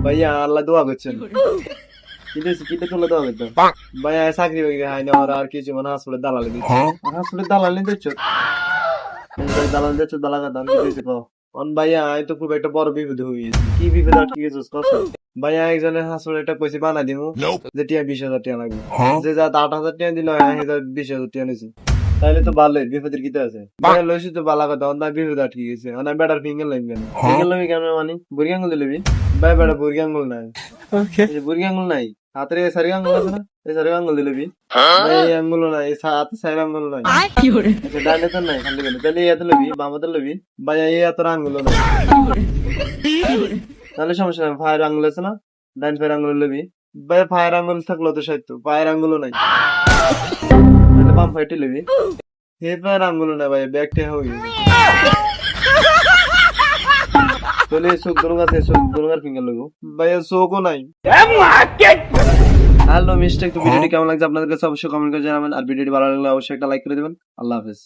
ভাইয়া আল্লাহ দোয়া করছেন কিন্তু কিটা চলে দোয়া করতাম ভাইয়া চাকরি বাকরি হয় না আর আর কিছু মানে হাসপাতালে দালালি দিচ্ছে হাসপাতালে দালালি দিচ্ছ দালাল দিচ্ছ দালাল দাম দিতেছে কো অন ভাইয়া আমি তো খুব একটা বড় বিপদে হয়ে গেছি কি বিপদ আর কি কিছু কষ্ট ভাইয়া একজনের হাসপাতালে একটা পয়সা বানা দিমু যে টিয়া 20,000 টাকা লাগবে যে যা 8,000 টাকা দিল 20,000 টাকা নিয়েছে তাহলে তো ভালোই বিপদের কিতে আছে ভাইয়া লইছি তো বালা কথা অন বিপদ আটকে গেছে অন বেটার ফিঙ্গার লাইন কেন ফিঙ্গার লাইন কেন মানে বুড়ি আঙ্গুল দিলবি ভাই বেটা বুড়ি আঙ্গুল নাই বুড়ি আঙ্গুল নাই হাতের সারি আঙ্গুল আছে না এই সারি আঙ্গুল দিলবি ভাই এই আঙ্গুল নাই হাতে সারি আঙ্গুল নাই আচ্ছা ডানে তো নাই খালি কেন তাহলে এত লবি বামাতে লবি ভাই এই এত আঙ্গুল নাই তাহলে সমস্যা নাই ফায়ার আঙ্গুল আছে না ডান ফায়ার আঙ্গুল লবি ভাই ফায়ার আঙ্গুল থাকলো তো সাইতো ফায়ার আঙ্গুলও নাই তাহলে বাম ফাইটে লবি হে ফায়ার আঙ্গুল না ভাই ব্যাগটা হয়ে গেছে চলে চোখ দুনুগার ফিঙ্গার লগো ভাইয়া চোখও নাই হ্যালো মিস্টেক তো ভিডিওটি কেমন লাগছে আপনাদের কাছে অবশ্যই কমেন্ট করে জানাবেন আর ভিডিওটি ভালো লাগলে অবশ্যই একটা লাইক করে দেবেন আল্লাহ হাফেজ